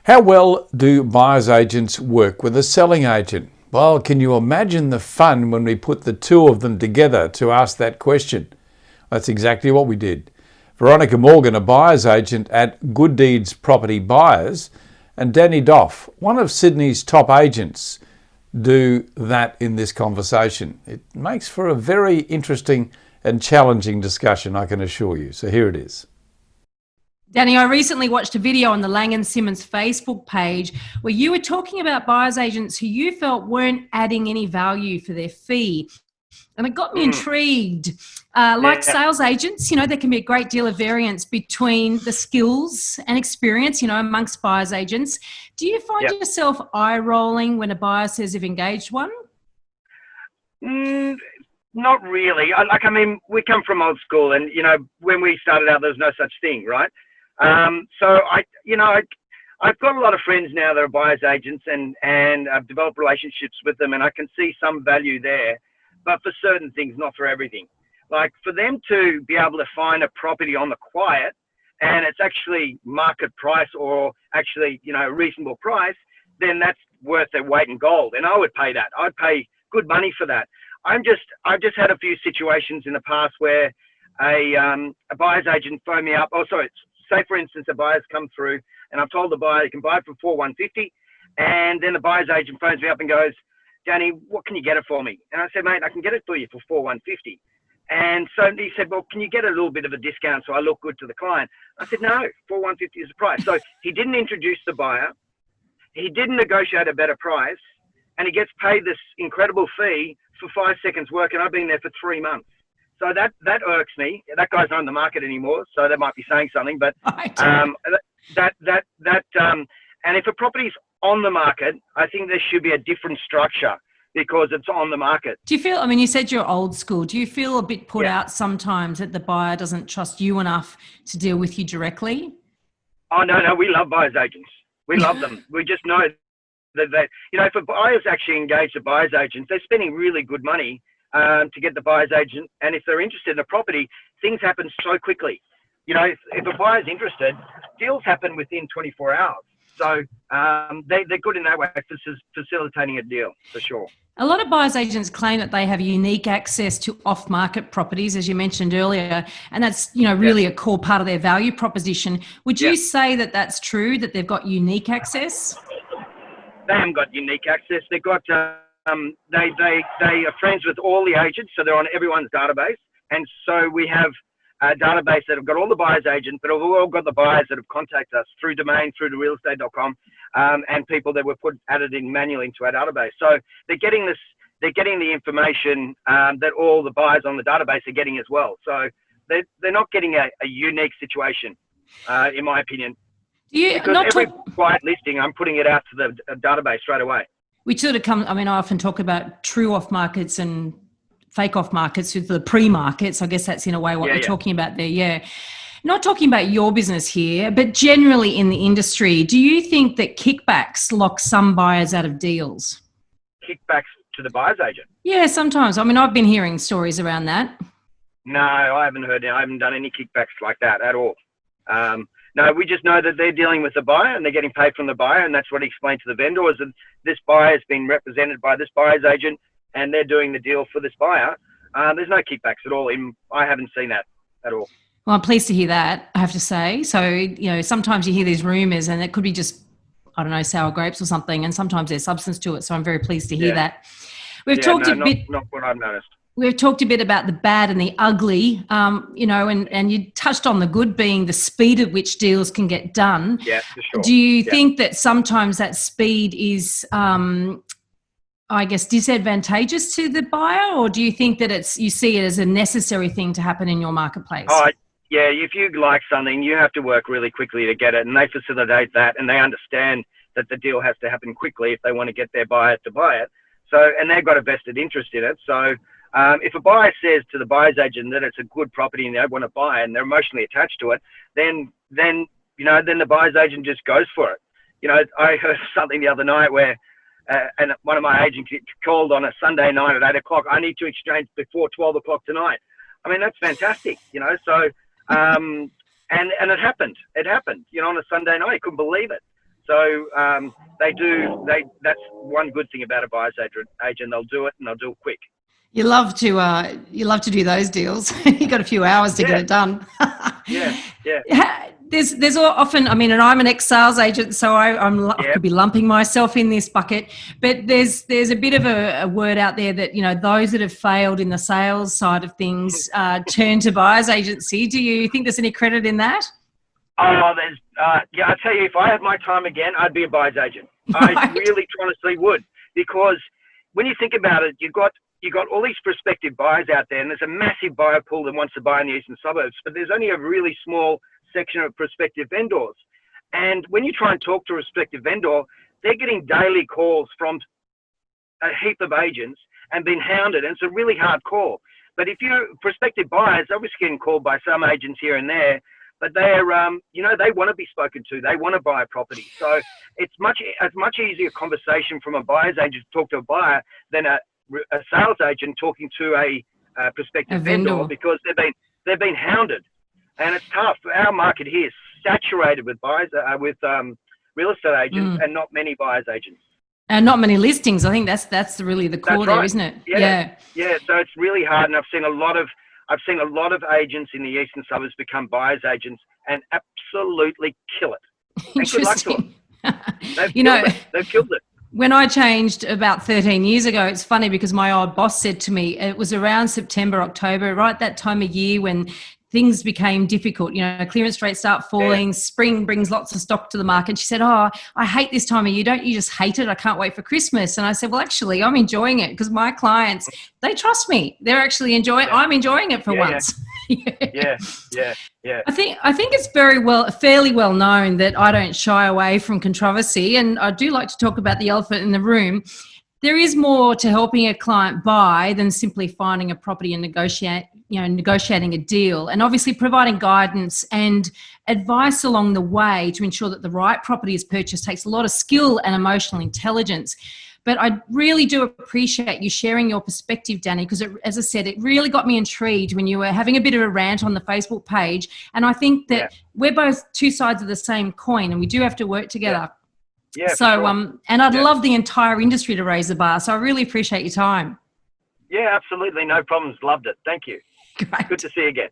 How well do buyer's agents work with a selling agent? Well, can you imagine the fun when we put the two of them together to ask that question? That's exactly what we did. Veronica Morgan, a buyer's agent at Good Deeds Property Buyers, and Danny Doff, one of Sydney's top agents, do that in this conversation. It makes for a very interesting and challenging discussion, I can assure you. So here it is. Danny, I recently watched a video on the Lang & Simmons Facebook page where you were talking about buyer's agents who you felt weren't adding any value for their fee. And it got me intrigued. Like sales agents, there can be a great deal of variance between the skills and experience, amongst buyer's agents. Do you find yourself eye-rolling when a buyer says they've engaged one? Not really. We come from old school, and when we started out, there was no such thing, right? So I've got a lot of friends now that are buyer's agents, and I've developed relationships with them, and I can see some value there, but for certain things, not for everything. Like for them to be able to find a property on the quiet, and it's actually market price or actually a reasonable price, then that's worth their weight in gold, and I would pay that. I'd pay good money for that. I've just had a few situations in the past where a buyer's agent phoned me up. Say for instance, a buyer's come through and I've told the buyer you can buy it for $4,150, and then the buyer's agent phones me up and goes, "Danny, what can you get it for me?" And I said, "Mate, I can get it for you for $4,150. And so he said, "Well, can you get a little bit of a discount so I look good to the client?" I said, "No, $4,150 is the price." So he didn't introduce the buyer, he didn't negotiate a better price, and he gets paid this incredible fee for 5 seconds work, and I've been there for 3 months. So that irks me. That guy's not on the market anymore, so that might be saying something. But and if a property's on the market, I think there should be a different structure because it's on the market. Do you feel, you said you're old school. Do you feel a bit put out sometimes that the buyer doesn't trust you enough to deal with you directly? Oh, no, we love buyer's agents. We love them. We just know that if a buyer's actually engaged a buyer's agent, they're spending really good money to get the buyer's agent, and if they're interested in a property, things happen so quickly. If a buyer's interested, deals happen within 24 hours. So they're good in that way for facilitating a deal, for sure. A lot of buyer's agents claim that they have unique access to off-market properties, as you mentioned earlier, and that's really a core part of their value proposition. Would you say that that's true, that they've got unique access? They haven't got unique access. They've got they are friends with all the agents, so they're on everyone's database. And so we have a database that have got all the buyer's agents, but we've all got the buyers that have contacted us through domain, through to realestate.com, and people that were added in manually into our database. So they're getting the information that all the buyers on the database are getting as well. So they're not getting a unique situation, in my opinion. Because every quiet listing, I'm putting it out to the database straight away. We sort of I often talk about true off markets and fake off markets with the pre-markets. I guess that's in a way what we're talking about there. Yeah. Not talking about your business here, but generally in the industry, do you think that kickbacks lock some buyers out of deals? Kickbacks to the buyer's agent? Yeah, sometimes. I've been hearing stories around that. No, I haven't heard it. I haven't done any kickbacks like that at all. No, we just know that they're dealing with the buyer and they're getting paid from the buyer, and that's what he explained to the vendor, is that this buyer has been represented by this buyer's agent and they're doing the deal for this buyer. There's no kickbacks at all. I haven't seen that at all. Well, I'm pleased to hear that, I have to say. So, sometimes you hear these rumours and it could be just, sour grapes or something, and sometimes there's substance to it. So I'm very pleased to hear that. We've talked not what I've noticed. We've talked a bit about the bad and the ugly, and you touched on the good being the speed at which deals can get done. Yeah, for sure. Do you think that sometimes that speed is, disadvantageous to the buyer, or do you think that you see it as a necessary thing to happen in your marketplace? Yeah, if you like something, you have to work really quickly to get it, and they facilitate that, and they understand that the deal has to happen quickly if they want to get their buyer to buy it. So, and they've got a vested interest in it. So, if a buyer says to the buyer's agent that it's a good property and they want to buy it and they're emotionally attached to it, then the buyer's agent just goes for it. I heard something the other night where and one of my agents called on a Sunday night at 8 o'clock. "I need to exchange before 12 o'clock tonight." I mean, that's fantastic, So, and it happened. It happened, on a Sunday night. I couldn't believe it. So that's one good thing about a buyer's agent. They'll do it, and they'll do it quick. You love to do those deals. You got a few hours to get it done. Yeah. There's often, I mean, and I'm an ex-sales agent, so I could be lumping myself in this bucket. But there's a bit of a word out there that, you know, those that have failed in the sales side of things turn to buyer's agency. Do you think there's any credit in that? Oh, I tell you, if I had my time again, I'd be a buyer's agent. Right. I really honestly would, because when you think about it, you've got all these prospective buyers out there, and there's a massive buyer pool that wants to buy in the eastern suburbs, but there's only a really small section of prospective vendors. And when you try and talk to a prospective vendor, they're getting daily calls from a heap of agents and being hounded, and it's a really hard call. But if you're prospective buyers, obviously getting called by some agents here and there, but they're, they want to be spoken to. They want to buy a property. So it's a much easier conversation from a buyer's agent to talk to a buyer than a sales agent talking to a prospective vendor, because they've been hounded, and it's tough. Our market here is saturated with buyers, with real estate agents, and not many buyers agents. And not many listings. I think that's really the core there, isn't it? Yeah. So it's really hard, and I've seen a lot of agents in the eastern suburbs become buyers agents and absolutely kill it. And good luck to them. They've killed it. When I changed about 13 years ago, it's funny because my old boss said to me, it was around September, October, right that time of year when things became difficult, you know, clearance rates start falling, spring brings lots of stock to the market. She said, oh, I hate this time of year. Don't you just hate it? I can't wait for Christmas. And I said, well, actually, I'm enjoying it because my clients, they trust me. They're actually I'm enjoying it for once. Yeah. I think it's fairly well known that I don't shy away from controversy, and I do like to talk about the elephant in the room. There is more to helping a client buy than simply finding a property and negotiating a deal, and obviously providing guidance and advice along the way to ensure that the right property is purchased takes a lot of skill and emotional intelligence. But I really do appreciate you sharing your perspective, Danny, because as I said, it really got me intrigued when you were having a bit of a rant on the Facebook page. And I think that we're both two sides of the same coin, and we do have to work together. Yeah. So, sure. And I'd love the entire industry to raise the bar. So I really appreciate your time. Yeah, absolutely. No problems. Loved it. Thank you. Great. Good to see you again.